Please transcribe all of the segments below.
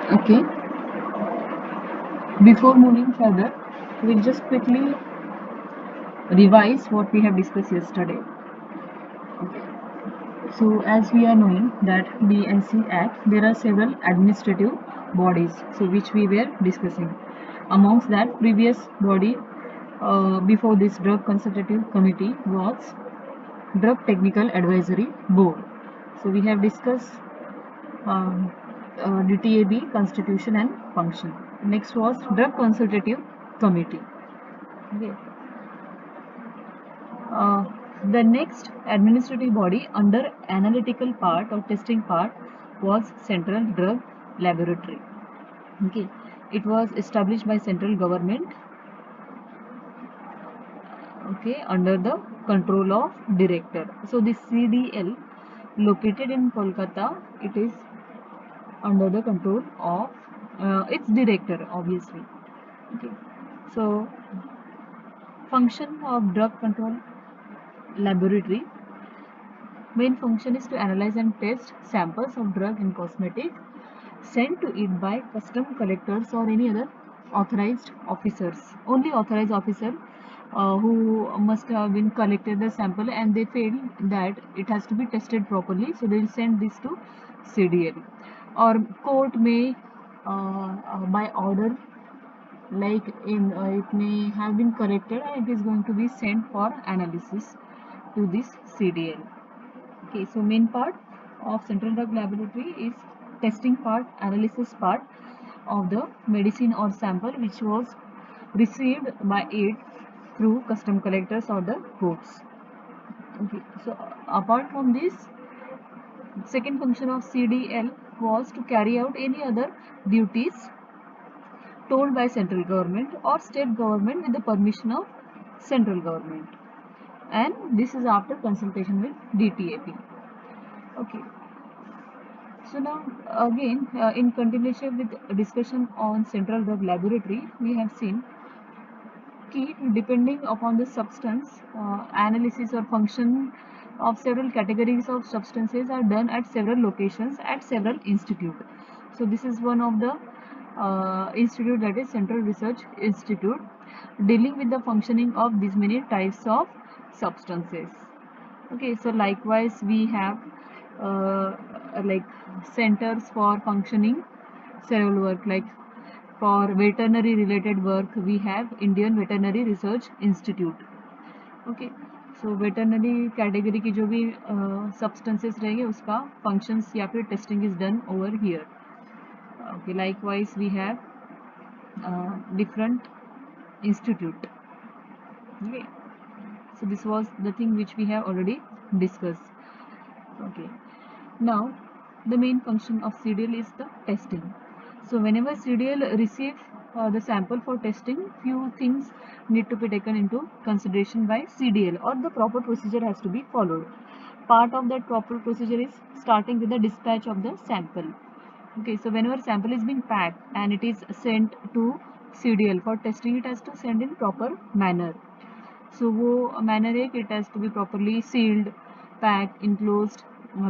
Okay, before moving further, we'll just quickly revise what we have discussed yesterday. Okay. So, as we are knowing that the NC Act, there are several administrative bodies, so which we were discussing. Amongst that, previous body before this Drug Consultative Committee was Drug Technical Advisory Board. So, we have discussed um, DTAB constitution and function. Next was Drug Consultative Committee. Okay. Uh, the next administrative body under analytical part or testing part was Central Drug Laboratory. Okay, it was established by central government. Okay, under the control of director. So the CDL located in Kolkata, it is under the control of its director, obviously. Okay, so function of drug control laboratory. Main function is to analyze and test samples of drug and cosmetic sent to it by custom collectors or any other authorized officers. Only authorized officer who must have been collected the sample and they feel that it has to be tested properly, so they will send this to CDL. Or court may by order, like in it may have been collected and it is going to be sent for analysis to this CDL. Okay, so main part of Central Drug Laboratory is testing part, analysis part of the medicine or sample which was received by it through custom collectors or the courts. Okay, so apart from this, second function of CDL was to carry out any other duties told by central government or state government with the permission of central government, and this is after consultation with DTAP. Okay, so now again in continuation with discussion on Central Drug Laboratory, we have seen key depending upon the substance analysis or function of several categories of substances are done at several locations at several institute. So this is one of the institute, that is Central Research Institute, dealing with the functioning of these many types of substances. Okay, so likewise we have uh, like centers for functioning several work, like for veterinary related work we have Indian Veterinary Research Institute. Okay, so veterinary category की जो भी substances रहेंगे उसका functions या फिर testing is done over here. Okay, likewise we have different institute. Okay, so this was the thing which we have already discussed. Okay, now the main function of CDL is the testing. So whenever CDL receive the sample for testing, few things need to be taken into consideration by CDL, or the proper procedure has to be followed. Part of that proper procedure is starting with the dispatch of the sample. Okay, so whenever sample is being packed and it is sent to CDL for testing, it has to send in proper manner. So वो manner है कि it has to be properly sealed, packed, enclosed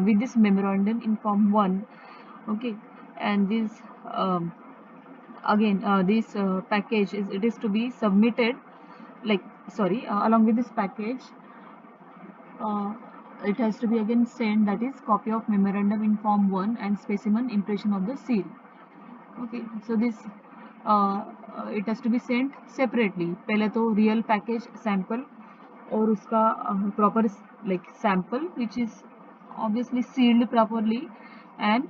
with this memorandum in form 1. Okay, and this again this package is, it is to be submitted, like sorry, along with this package uh, it has to be again sent, that is copy of memorandum in form 1 and specimen impression of the seal. Okay, so this it has to be sent separately. पहले तो real package sample और उसका proper like sample which is obviously sealed properly, and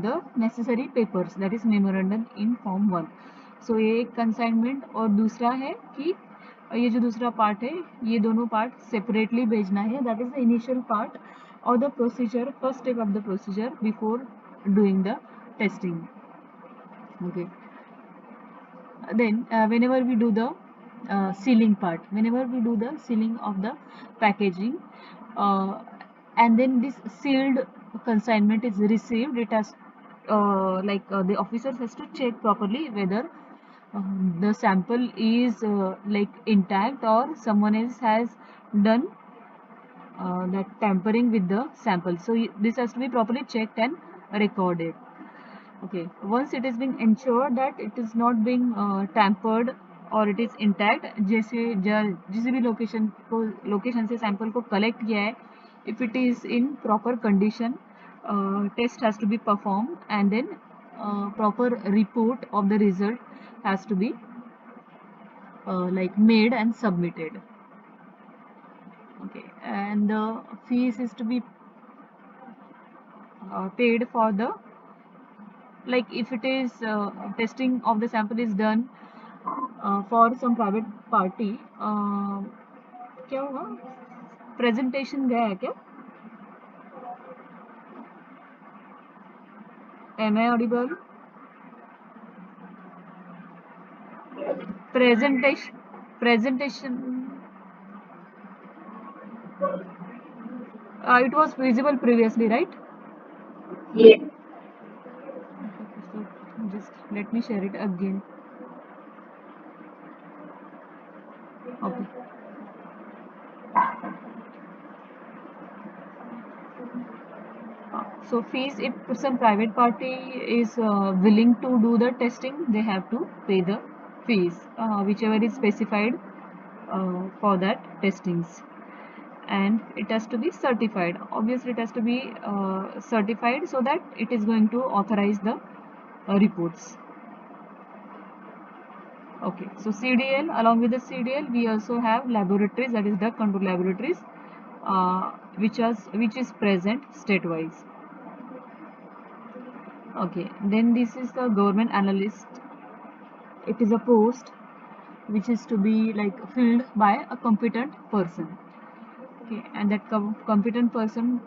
the necessary papers, that is memorandum in form 1. So ये एक consignment, और दूसरा है कि ये जो दूसरा पार्ट है ये दोनों पार्ट सेपरेटली भेजना है, that is the initial part और the procedure, first step of the procedure before doing the testing. Okay, then whenever we do the sealing part, whenever we do the sealing of the packaging, uh, and then this sealed consignment is received, it has the officers has to check properly whether the sample is like intact or someone else has done that tampering with the sample. So this has to be properly checked and recorded. Okay, once it is being ensured that it is not being tampered और it is intact, जैसे जिस भी location से sample को collect किया है, if it is in proper condition, test has to be performed and then proper report of the result has to be like made and submitted. Okay, and the fees is to be paid for the, like if it is testing of the sample is done for some private party, क्या हुआ, presentation गया है क्या, am I audible, presentation it was visible previously, right? Yes. So just let me share it again. Okay. So fees, if some private party is willing to do the testing, they have to pay the fees, whichever is specified for that testings. And it has to be certified. Obviously, it has to be certified so that it is going to authorize the reports. Okay, so CDL, along with the CDL, we also have laboratories, that is drug control laboratories, which is present state-wise. Okay, then this is the government analyst. It is a post which is to be like filled by a competent person. Okay, and that competent person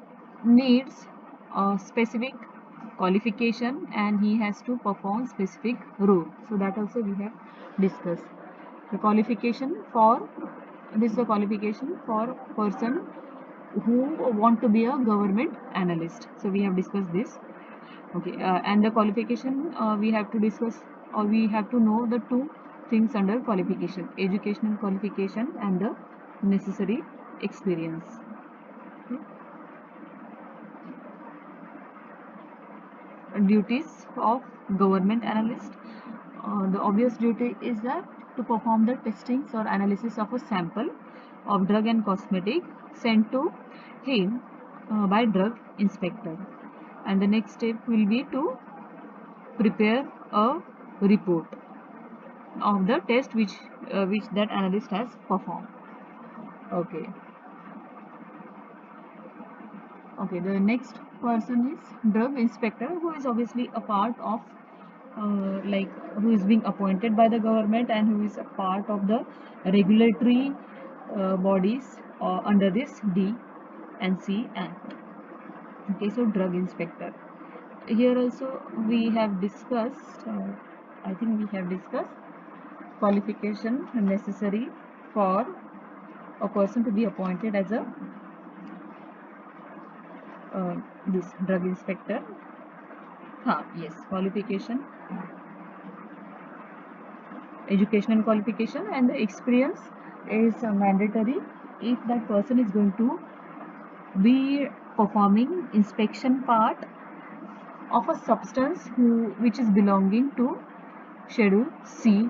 needs a specific qualification and he has to perform specific role. So that also we have discussed. The qualification for this is the qualification for person who want to be a government analyst. So we have discussed this. Okay, and the qualification we have to discuss, or we have to know the two things under qualification: educational qualification and the necessary experience. Duties of government analyst. The obvious duty is that to perform the testings or analysis of a sample of drug and cosmetic sent to him by drug inspector, and the next step will be to prepare a report of the test which that analyst has performed. Okay. Okay, the next person is drug inspector, who is obviously a part of like who is being appointed by the government and who is a part of the regulatory bodies under this D and C Act. Okay, so drug inspector. Here also we have discussed, I think we have discussed qualification necessary for a person to be appointed as a this drug inspector. Yes, qualification, educational qualification, and the experience is mandatory if that person is going to be performing inspection part of a substance which is belonging to schedule C,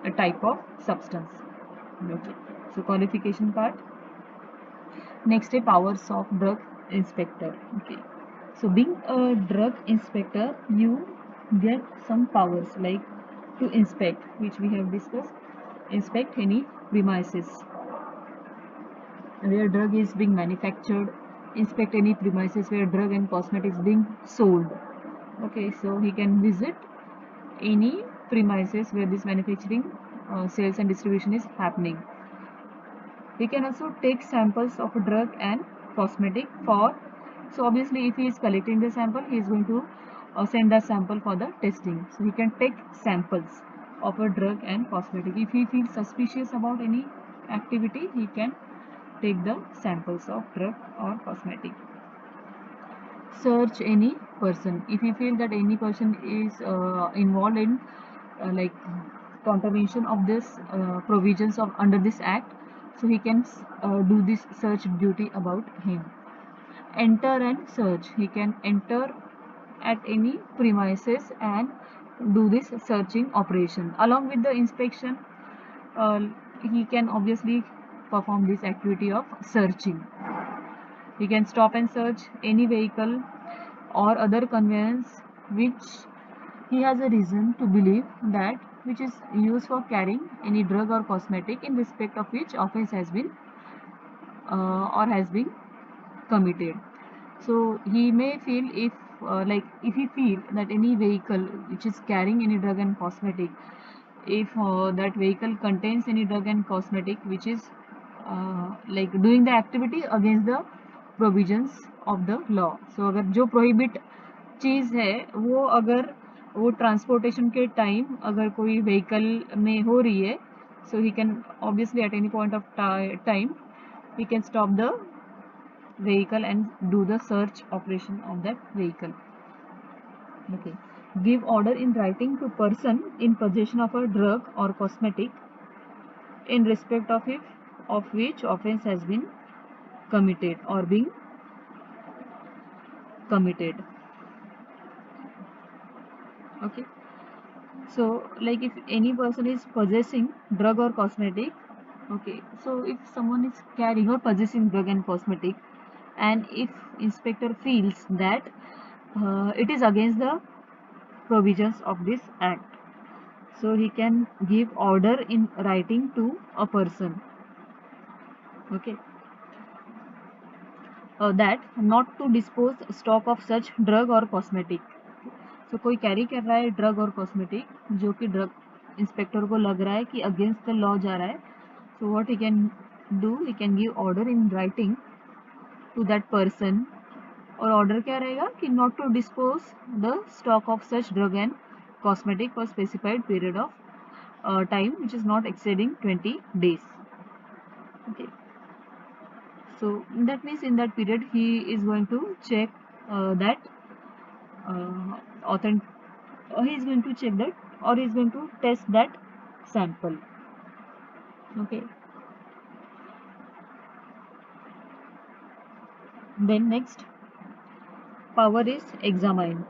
a type of substance. Okay, so qualification part. Next is powers of drug inspector. Okay, so being a drug inspector, you get some powers like to inspect, which we have discussed, inspect any premises where drug is being manufactured, inspect any premises where drug and cosmetics being sold. Okay, so he can visit any premises where this manufacturing, sales and distribution is happening. He can also take samples of a drug and cosmetic for, so obviously if he is collecting the sample, he is going to send the sample for the testing. So he can take samples of a drug and cosmetic. If he feels suspicious about any activity, he can take the samples of drug or cosmetic. Search any person. If you feel that any person is involved in like contravention of this provisions of under this act, so he can do this search duty about him. Enter and search. He can enter at any premises and do this searching operation. Along with the inspection, uh, he can obviously perform this activity of searching. He can stop and search any vehicle or other conveyance which he has a reason to believe that which is used for carrying any drug or cosmetic in respect of which offense has been or has been committed. So he may feel if he feel that any vehicle which is carrying any drug and cosmetic, if that vehicle contains any drug and cosmetic which is doing the activity against the provisions of the law. So अगर जो prohibit चीज़ है वो अगर वो transportation के time अगर कोई vehicle में हो रही है, so he can obviously at any point of time he can stop the vehicle and do the search operation of that vehicle. Okay. Give order in writing to person in possession of a drug or cosmetic in respect of which offense has been committed or being committed. Okay. So like if any person is possessing drug or cosmetic, okay, so if someone is carrying or possessing drug and cosmetic, and if inspector feels that it is against the provisions of this act, so he can give order in writing to a person, okay, that not to dispose stock of such drug or cosmetic. So कोई carry कर रहा है drug और cosmetic जो कि drug inspector को लग रहा है कि अगेंस्ट द लॉ जा रहा है, so what he can do, he can give order in writing to that person. और ऑर्डर क्या रहेगा कि not to dispose the stock of such drug and cosmetic for specified period of time which is not exceeding 20 days. Okay, so that means in that period he is going to check that authentic he is going to check that or he is going to test that sample. Okay, then next power is examine.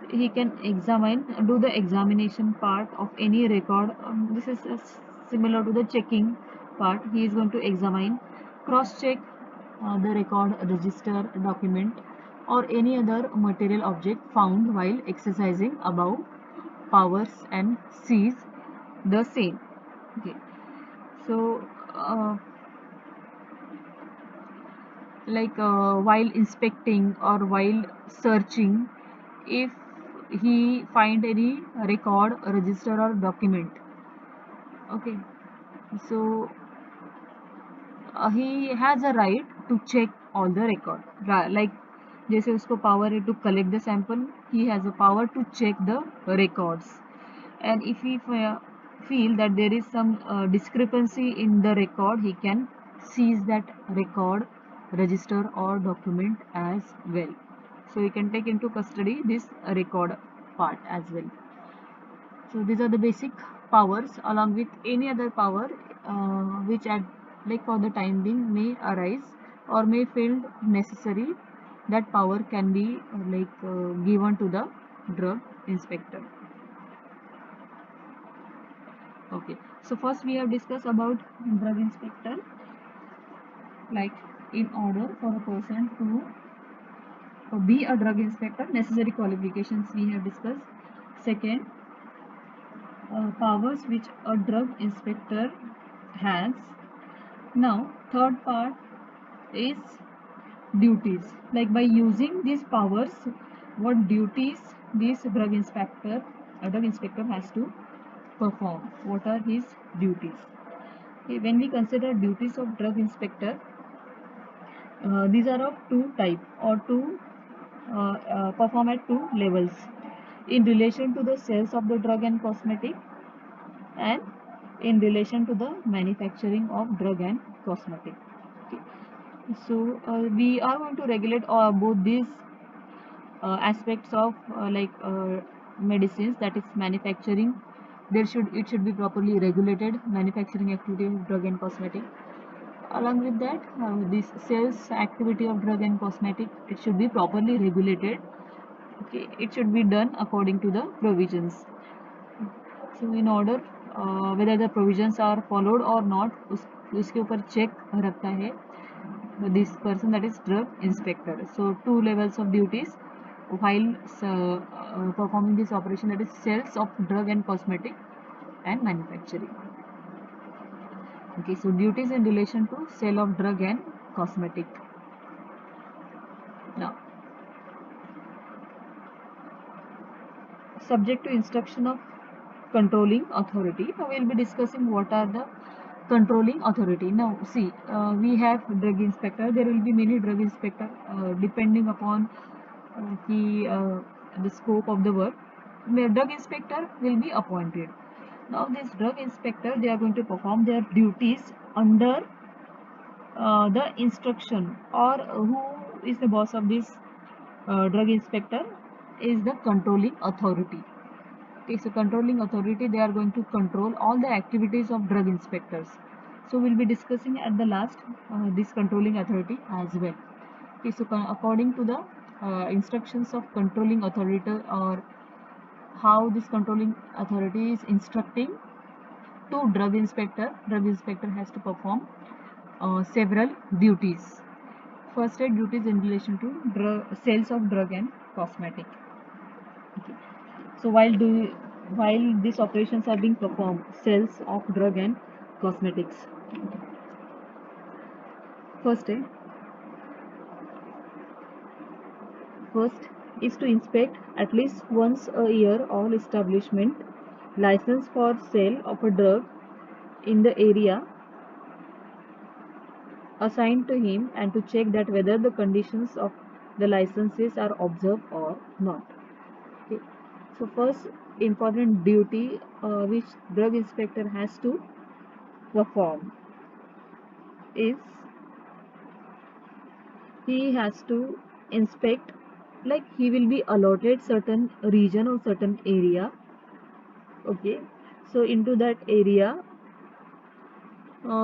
He can examine, do the examination part of any record. This is similar to the checking part. He is going to examine, cross check the record, register, document or any other material object found while exercising above powers and seize the same. Okay, so while inspecting or while searching, if he find any record, register or document, okay, so he has a right to check all the record. Like जैसे उसको power है to collect the sample, he has a power to check the records. And if he feel that there is some discrepancy in the record, he can seize that record, register or document as well. So he can take into custody this record part as well. So these are the basic powers along with any other power which at for the time being may arise or may feel necessary. That power can be given to the drug inspector. Okay, so first we have discussed about drug inspector, like in order for a person to be a drug inspector, necessary qualifications we have discussed. Second, powers which a drug inspector has. Now, third part is duties. Like by using these powers, what duties this drug inspector has to perform. What are his duties? Okay, when we consider duties of drug inspector, these are of two type or two perform at two levels in relation to the sales of the drug and cosmetic and in relation to the manufacturing of drug and cosmetic. Okay. So we are going to regulate both these aspects of medicines, that is manufacturing. It should be properly regulated, manufacturing activity of drug and cosmetic. along with that, this sales activity of drug and cosmetic, it should be properly regulated. Okay, it should be done according to the provisions. So in order whether the provisions are followed or not, उसके ऊपर check रखता है this person, that is drug inspector. So two levels of duties while performing this operation, that is sales of drug and cosmetic and manufacturing. Okay, so duties in relation to sale of drug and cosmetic. Now, subject to instruction of controlling authority. Now we will be discussing what are the controlling authority. Now see, we have drug inspector. There will be many drug inspector depending upon the scope of the work. Drug inspector will be appointed. Now this drug inspector, they are going to perform their duties under the instruction, or who is the boss of this drug inspector is the controlling authority. Okay, so controlling authority, they are going to control all the activities of drug inspectors. So we'll be discussing at the last this controlling authority as well. Okay, so according to the instructions of controlling authority, or how this controlling authority is instructing to drug inspector has to perform several duties. First aid duties in relation to sales of drug and cosmetic. Okay. So while these operations are being performed, sales of drug and cosmetics. First aid. First is to inspect at least once a year all establishment licensed for sale of a drug in the area assigned to him, and to check that whether the conditions of the licenses are observed or not. Okay. So first important duty which drug inspector has to perform is he has to inspect, like he will be allotted certain region or certain area. Okay, so into that area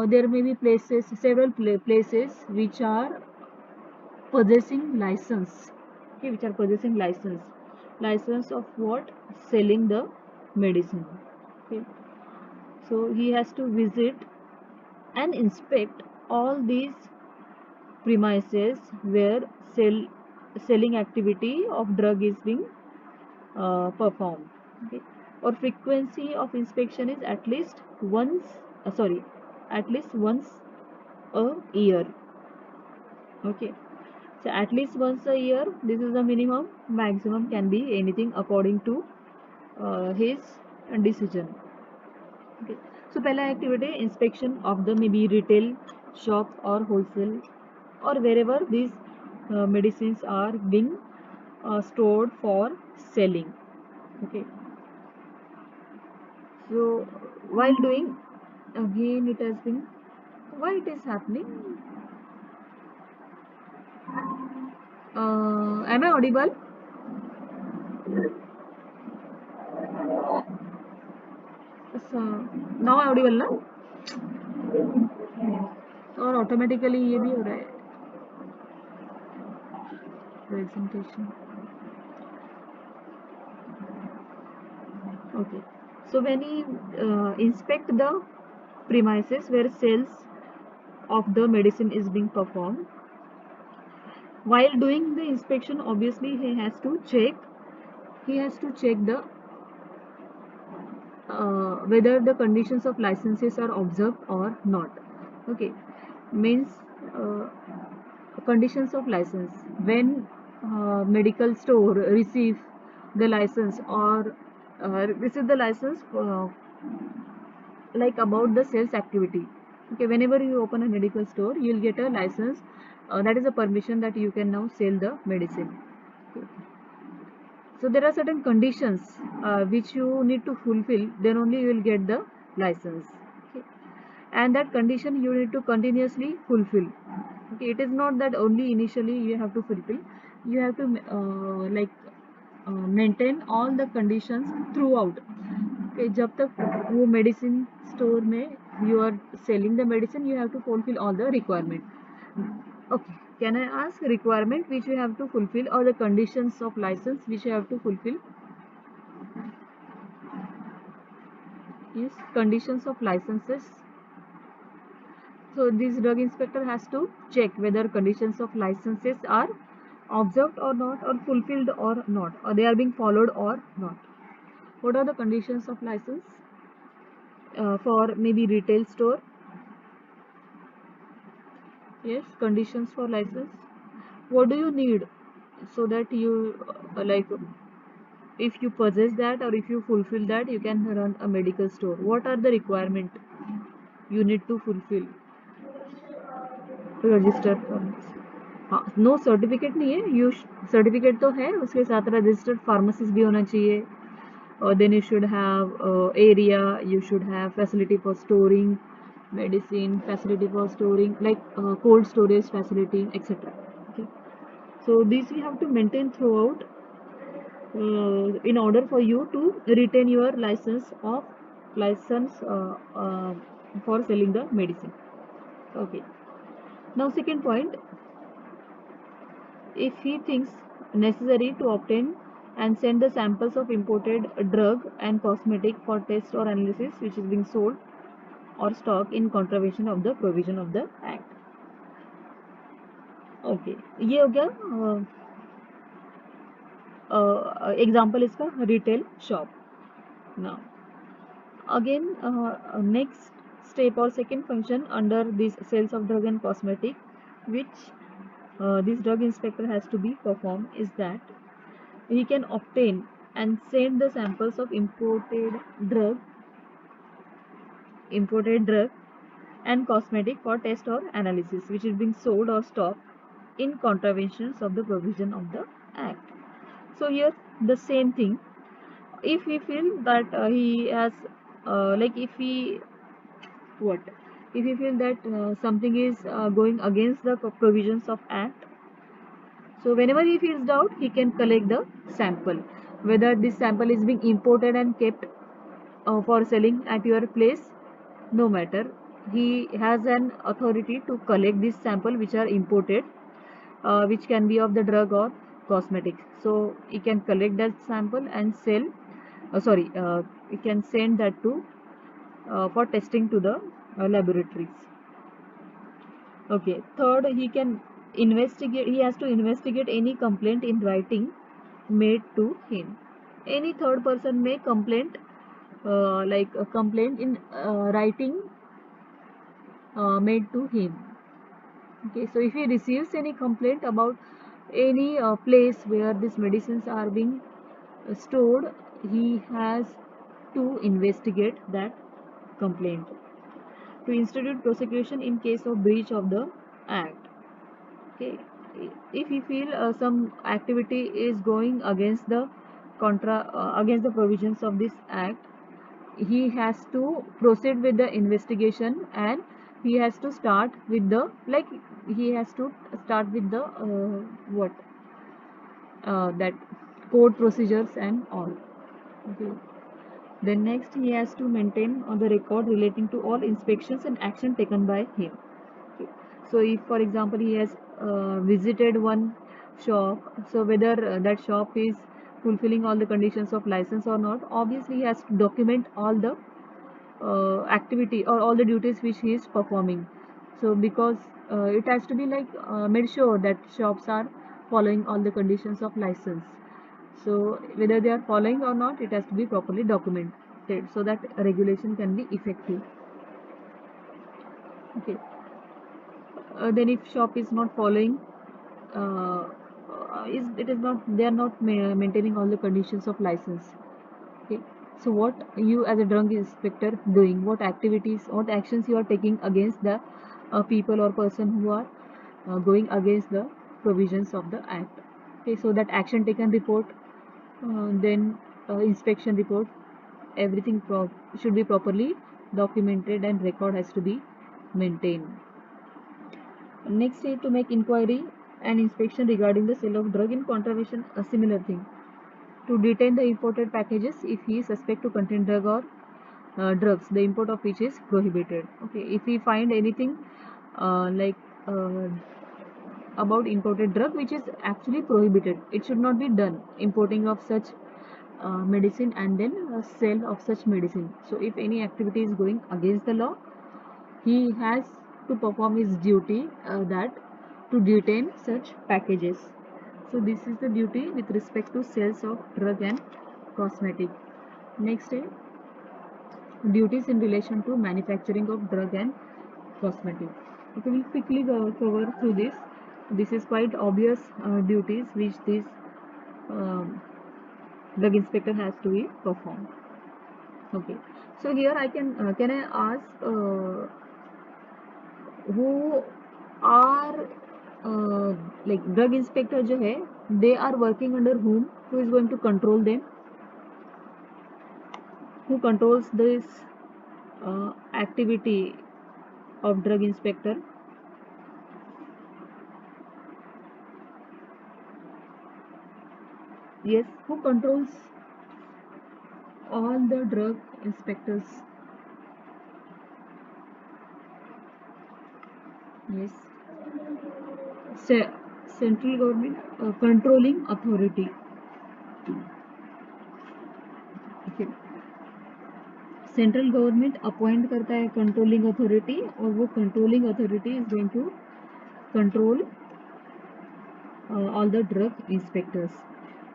there may be places, several places which are possessing license. Okay, which are possessing license of what? Selling the medicine. Okay, so he has to visit and inspect all these premises where selling activity of drug is being performed. Okay, or frequency of inspection is at least once a year. Okay, so at least once a year, this is the minimum. Maximum can be anything according to his decision. Okay, so पहला activity inspection of the maybe retail shop or wholesale, or wherever these medicines are being stored for selling. Okay, so while doing, again it has been, why it is happening? Am I audible? So, now audible ना? और automatically ये भी हो रहा है presentation. Okay, so when he inspect the premises where sales of the medicine is being performed, while doing the inspection, obviously he has to check the whether the conditions of licenses are observed or not. Okay, means uh, conditions of license, when medical store receive the license, or receive the license like about the sales activity. Okay, whenever you open a medical store, you will get a license, that is a permission that you can now sell the medicine. Okay. So there are certain conditions which you need to fulfill, then only you will get the license. Okay. And that condition you need to continuously fulfill. Okay, it is not that only initially you have to fulfill, you have to maintain all the conditions throughout. Okay, जब तक वो medicine store में you are selling the medicine, you have to fulfill all the requirement. Okay, can I ask requirement which you have to fulfill or the conditions of license which you have to fulfill? Yes, conditions of licenses. So this drug inspector has to check whether conditions of licenses are observed or not, or fulfilled or not, or they are being followed or not. What are the conditions of license for maybe retail store? Yes, conditions for license. What do you need so that you like if you possess that or if you fulfill that you can run a medical store? What are the requirement you need to fulfill? Register pharmacy, हाँ no certificate नहीं है, you certificate तो है, उसके साथ registered pharmacist भी होना चाहिए. Or then you should have area, you should have facility for storing medicine, facility for storing like cold storage facility, etc. Okay, so these we have to maintain throughout in order for you to retain your license for selling the medicine. Okay, now second point, if he thinks necessary to obtain and send the samples of imported drug and cosmetic for test or analysis which is being sold or stock in contravention of the provision of the act. Okay, ये हो गया example इसका retail shop. Now again next step or second function under this sales of drug and cosmetic which this drug inspector has to be performed is that he can obtain and send the samples of imported drug and cosmetic for test or analysis which is being sold or stocked in contraventions of the provision of the act. So here the same thing, if we feel that he has like if we feel that something is going against the provisions of act, so whenever he feels doubt he can collect the sample, whether this sample is being imported and kept for selling at your place, no matter, he has an authority to collect this sample which are imported, which can be of the drug or cosmetics. So he can collect that sample and sell, he can send that to for testing to the laboratories. Okay, third, he has to investigate any complaint in writing made to him. Any third person may like a complaint in writing made to him. Okay, so if he receives any complaint about any place where these medicines are being stored, he has to investigate that complaint to institute prosecution in case of breach of the act. Okay, if he feel some activity is going against the against the provisions of this act, he has to proceed with the investigation and he has to start with the what that court procedures and all. Okay, then next he has to maintain on the record relating to all inspections and action taken by him. Okay. So if for example he has visited one shop, so whether that shop is fulfilling all the conditions of license or not, obviously he has to document all the activity or all the duties which he is performing. So because it has to be like made sure that shops are following all the conditions of license. So whether they are following or not, it has to be properly documented so that regulation can be effective. Okay. Then if shop is not following, is it is not they are not maintaining all the conditions of license. Okay, so what you as a drug inspector doing, what activities, what actions you are taking against the people or person who are going against the provisions of the act. Okay, so that action taken report, then inspection report, everything should be properly documented and record has to be maintained. Next is to make inquiry and inspection regarding the sale of drug in contravention, a similar thing. To detain the imported packages if he is suspect to contain drug or drugs, the import of which is prohibited. Okay, if we find anything like about imported drug which is actually prohibited, it should not be done, importing of such medicine and then sale of such medicine. So if any activity is going against the law, he has to perform his duty, that to detain such packages. So this is the duty with respect to sales of drug and cosmetic. Next is duties in relation to manufacturing of drug and cosmetic. Okay, we'll quickly cover through this. This is quite obvious duties which this um, drug inspector has to be performed. Okay, so here can I ask who are like drug inspector जो है, they are working under whom, who is going to control them, who controls this activity of drug inspector? Yes, who controls all the drug inspectors? Yes, central government controlling authority. Okay. Central government appoint करता है controlling authority, और वो controlling authority is going to control all the drug inspectors.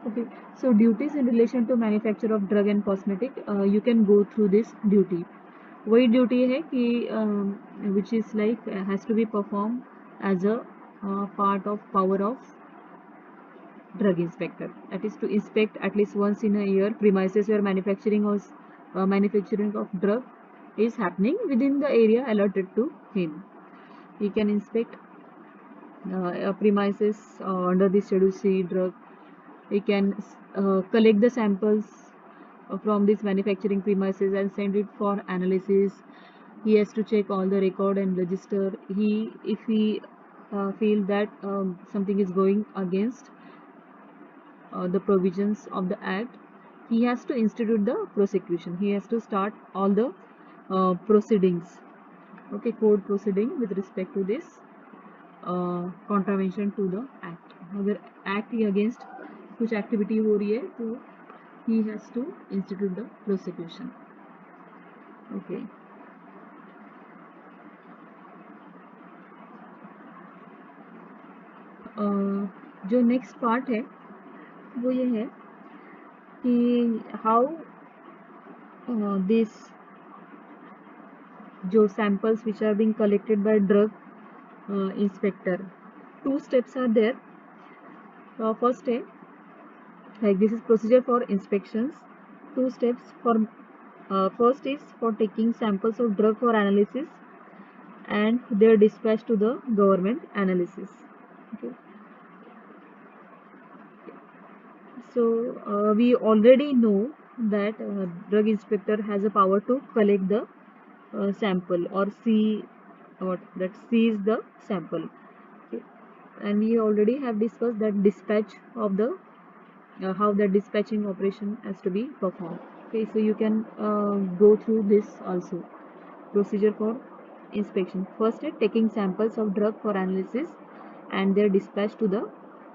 Okay, so duties in relation to manufacture of drug and cosmetic, you can go through this duty. वही duty है कि which is like has to be performed as a part of power of drug inspector, that is to inspect at least once in a year premises where manufacturing of drug is happening within the area allotted to him. He can inspect premises under the Schedule C drug. He can collect the samples from these manufacturing premises and send it for analysis. He has to check all the record and register. If he feel that something is going against the provisions of the act, he has to institute the prosecution. He has to start all the proceedings. Okay, court proceeding with respect to this contravention to the act. अगर act के against कुछ activity हो रही है तो he has to institute the prosecution. Okay. जो next part है वो ये है कि हाउ दिस जो samples which are being collected by drug inspector, two steps are there. First है like this is procedure for inspections. Two steps for first is for taking samples of drug for analysis and their dispatch to the government analysis. Okay. So we already know that drug inspector has a power to collect the sample or see what that sees the sample. Okay. And we already have discussed that dispatch of the how the dispatching operation has to be performed. Okay, so you can go through this also. Procedure for inspection. First is taking samples of drug for analysis and their dispatch to the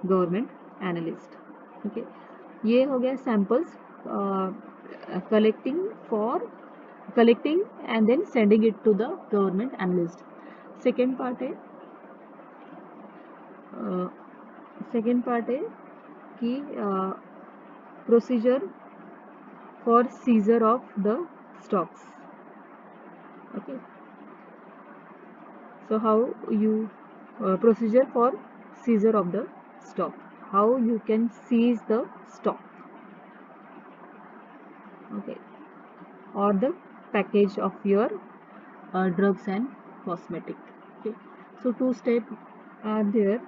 government analyst. Okay, ये हो गया samples collecting and then sending it to the government analyst. Second part है कि procedure for seizure of the stocks. Okay, so how you procedure for seizure of the stock, how you can seize the stock, okay, or the package of your drugs and cosmetic. Okay, so two steps are there.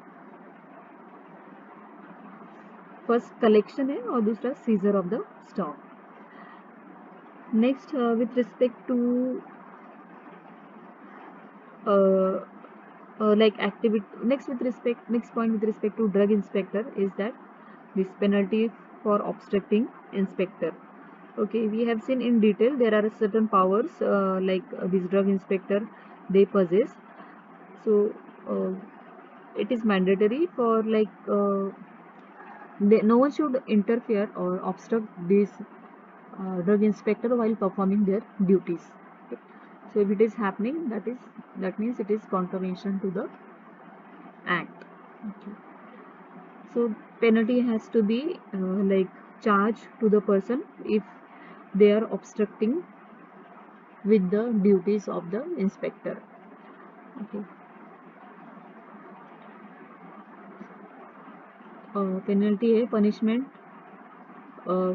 First collection है और दूसरा seizure of the stock. Next with respect to like activity, next point with respect to drug inspector is that this penalty for obstructing inspector. Okay, we have seen in detail there are certain powers this drug inspector they possess. So uh, it is mandatory for no one should interfere or obstruct this drug inspector while performing their duties. Okay. So if it is happening, that means it is contravention to the act. Okay. So penalty has to be charged to the person if they are obstructing with the duties of the inspector. Okay. Penalty है punishment, uh,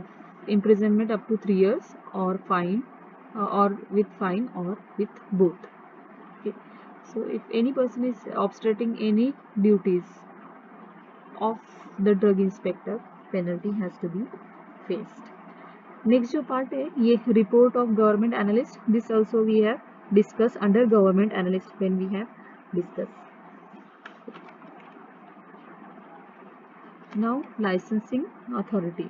imprisonment up to 3 years or fine, or with fine or with both. Okay. So if any person is obstructing any duties of the drug inspector, penalty has to be faced. नेक्स्ट जो पार्ट है ये report of government analyst, this also we have discuss under government analyst when we have discuss. Now licensing authority.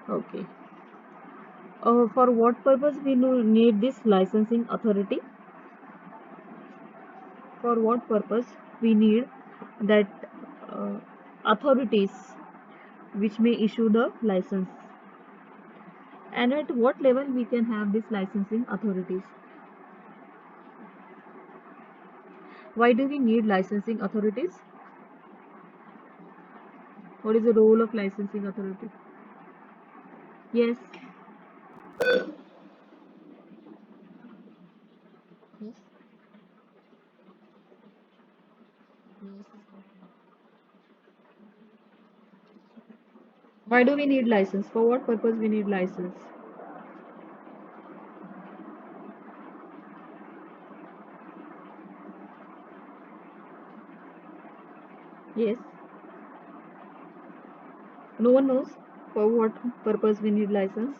Okay. For what purpose we need this licensing authority? For what purpose we need that authorities which may issue the license? And at what level we can have these licensing authorities? Why do we need licensing authorities? What is the role of licensing authority? Yes. Yes. Yes. Why do we need license? For what purpose we need license? Yes. No one knows for what purpose we need license.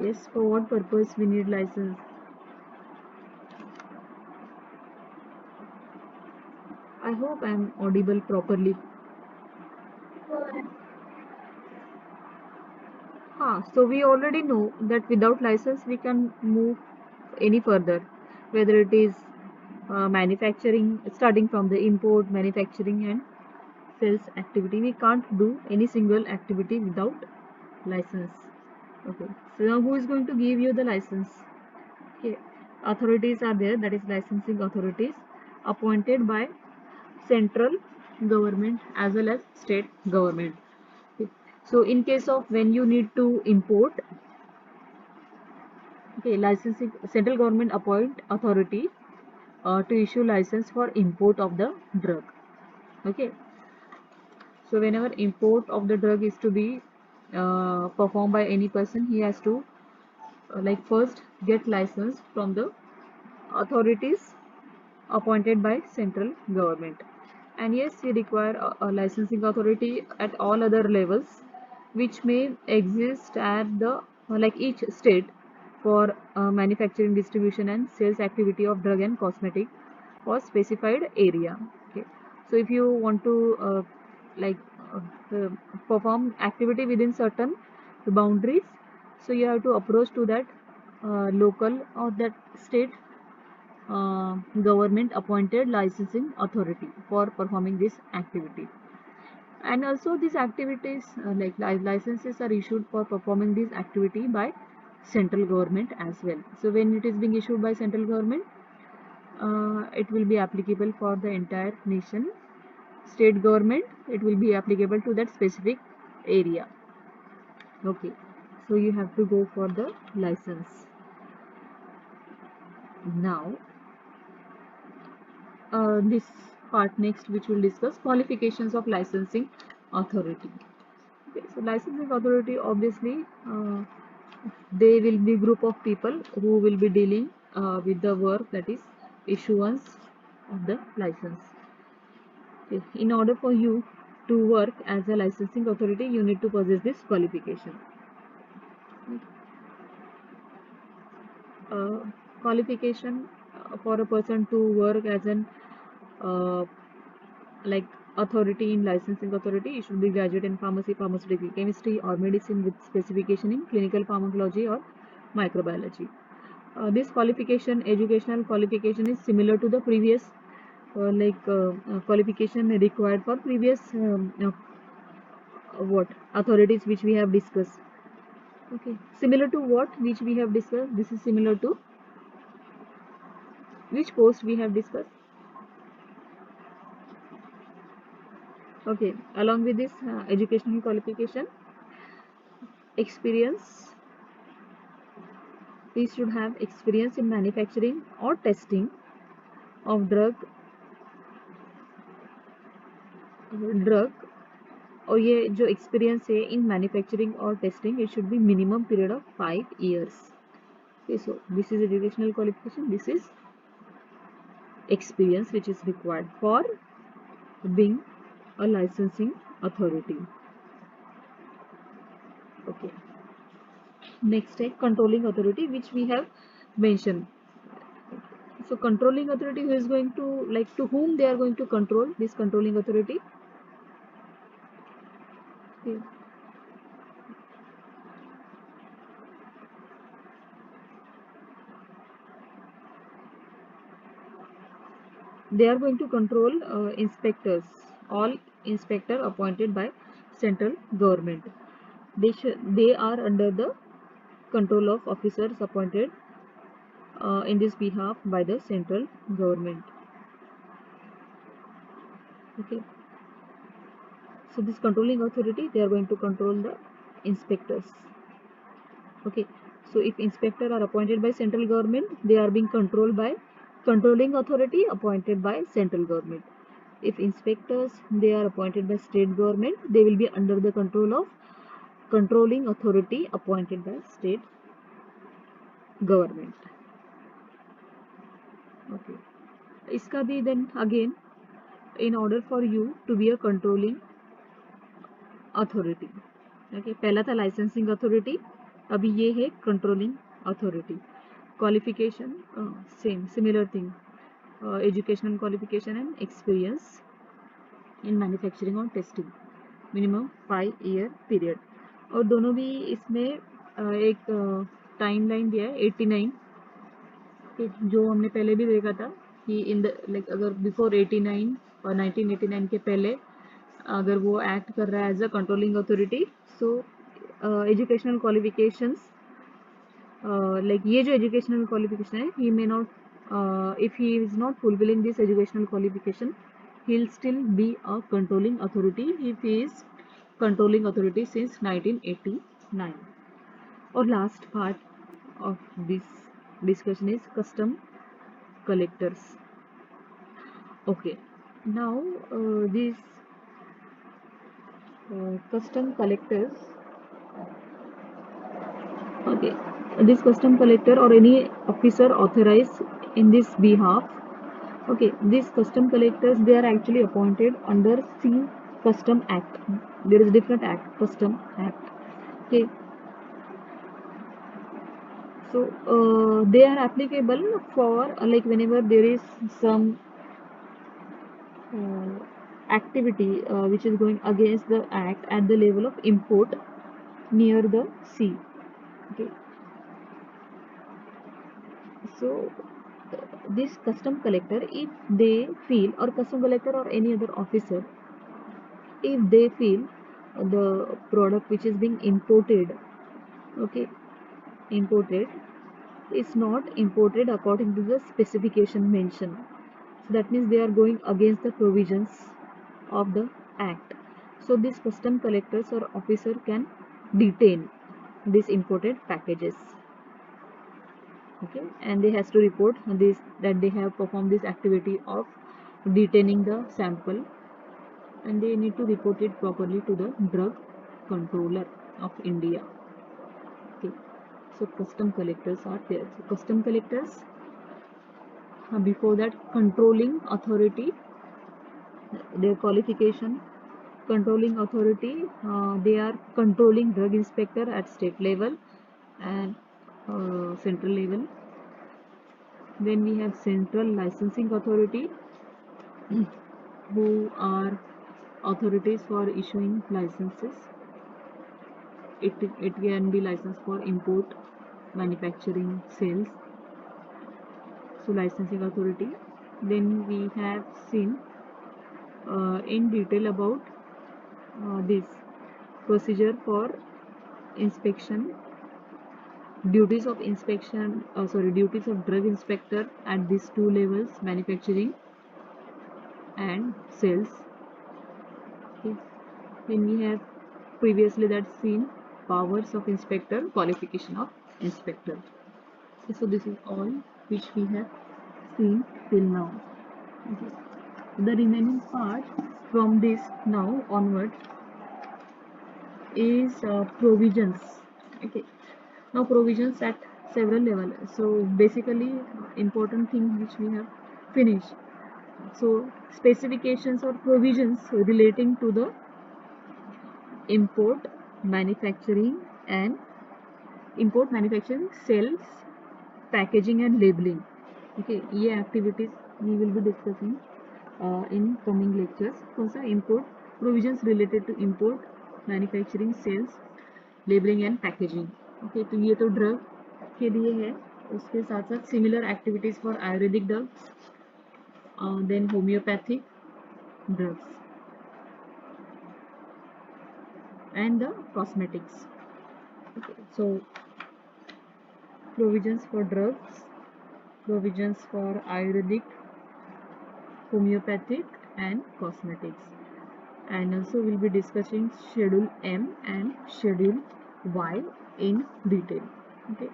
Yes, for what purpose we need license? I hope I am audible properly. So we already know that without license we can move any further, whether it is manufacturing, starting from the import, manufacturing and sales activity. We can't do any single activity without license. Okay. So now who is going to give you the license? Okay. Authorities are there, that is licensing authorities appointed by central government as well as state government. Okay. So in case of when you need to import, okay, licensing central government appoint authority to issue license for import of the drug. Okay. So whenever import of the drug is to be performed by any person, he has to first get license from the authorities appointed by central government. And yes, we require a licensing authority at all other levels which may exist at the each state for manufacturing, distribution and sales activity of drug and cosmetic for specified area. Okay. So if you want to like uh, perform activity within certain boundaries, so you have to approach to that local or that state government appointed licensing authority for performing this activity. And also these activities licenses are issued for performing this activity by central government as well. So when it is being issued by central government, it will be applicable for the entire nation. State government, it will be applicable to that specific area. Okay. So you have to go for the license. Now this part next, which will discuss qualifications of licensing authority. Okay, so licensing authority, obviously they will be group of people who will be dealing with the work, that is issuance of the license. Okay. In order for you to work as a licensing authority, you need to possess this qualification. uh, Qualification for a person to work as an uh, like authority in licensing authority, it should be graduate in pharmacy, pharmaceutical chemistry, or medicine with specification in clinical pharmacology or microbiology. This qualification, educational qualification, is similar to the previous qualification required for previous what authorities which we have discussed. Okay, similar to what which we have discussed. This is similar to which post we have discussed. Okay, along with this educational qualification, experience, we should have experience in manufacturing or testing of drug और ये जो experience है in manufacturing और testing, it should be minimum period of 5 years. Okay, so this is educational qualification, this is experience which is required for being a licensing authority. Okay, next है controlling authority, which we have mentioned. So controlling authority, who is going to, like, to whom they are going to control this controlling authority? Okay. They are going to control inspectors, all inspector appointed by central government. They are under the control of officers appointed in this behalf by the central government. Okay, so this controlling authority, they are going to control the inspectors. Okay, so if inspector are appointed by central government, they are being controlled by controlling authority appointed by central government. If inspectors, they are appointed by state government, they will be under the control of controlling authority appointed by state government. Okay, iska bhi then again, in order for you to be a controlling authority, okay, पहला था licensing authority, अभी ये है controlling authority. Qualification, similar thing, educational qualification and experience in manufacturing और testing, minimum 5 year period. और दोनों भी इसमें एक टाइमलाइन दिया है 89, जो हमने पहले भी देखा था कि इन द लाइक अगर बिफोर 89 और 1989 के पहले अगर वो एक्ट कर रहा है as a controlling authority, so educational qualifications, like ये जो एजुकेशनल क्वालिफिकेशन है, he may not, if he is not fulfilling this educational qualification, he will still be a controlling authority if he is controlling authority since 1989. Or last part of this discussion is custom collectors. Okay, now these custom collectors, okay, this custom collector or any officer authorized in this behalf, okay, these custom collectors, they are actually appointed under C Custom Act. There is different act, Custom Act. Okay, so they are applicable for like whenever there is some activity which is going against the act at the level of import near the sea. Okay, so this custom collector, if they feel, or custom collector or any other officer, if they feel the product which is being imported, okay, imported is not imported according to the specification mentioned, so that means they are going against the provisions of the act, so these custom collectors or officer can detain these imported packages. Okay, and they has to report this, that they have performed this activity of detaining the sample, and they need to report it properly to the drug controller of India. Okay, so custom collectors are there. So custom collectors, before that controlling authority, their qualification, controlling authority, they are controlling drug inspector at state level and central level. Then we have central licensing authority. who are authorities for issuing licenses. It can be license for import, manufacturing, sales, so licensing authority. Then we have seen in detail about this procedure for inspection, duties of inspection, duties of drug inspector at these two levels, manufacturing and sales. Okay. Then we have previously that seen powers of inspector, qualification of inspector. Okay, so this is all which we have seen till now. Okay. The remaining part from this now onwards is provisions. Okay. Now provisions at several levels. So basically important thing which we have finished. So specifications or provisions relating to the import, manufacturing and import, manufacturing, sales, packaging and labeling. Okay, ये activities we will be discussing in coming lectures. कौन सा import, provisions related to import, manufacturing, sales, labeling and packaging. Okay, तो ये तो drug के लिए है. उसके साथ साथ similar activities for ayurvedic drugs, then homeopathic drugs and the cosmetics. Okay, so provisions for drugs, provisions for ayurvedic, homeopathic and cosmetics. And also we'll be discussing schedule M and schedule Y in detail. Okay,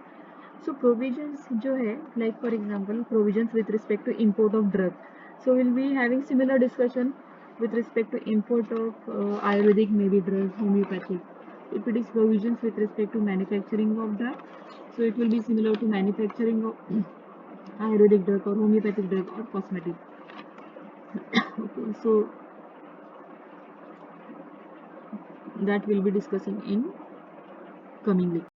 so provisions जो है, like for example provisions with respect to import of drug, so we'll be having similar discussion with respect to import of ayurvedic maybe drugs, homeopathic. If it is provisions with respect to manufacturing of drug, so it will be similar to manufacturing of ayurvedic drug or homeopathic drug or cosmetic. Okay, so that we'll be discussing in coming lecture.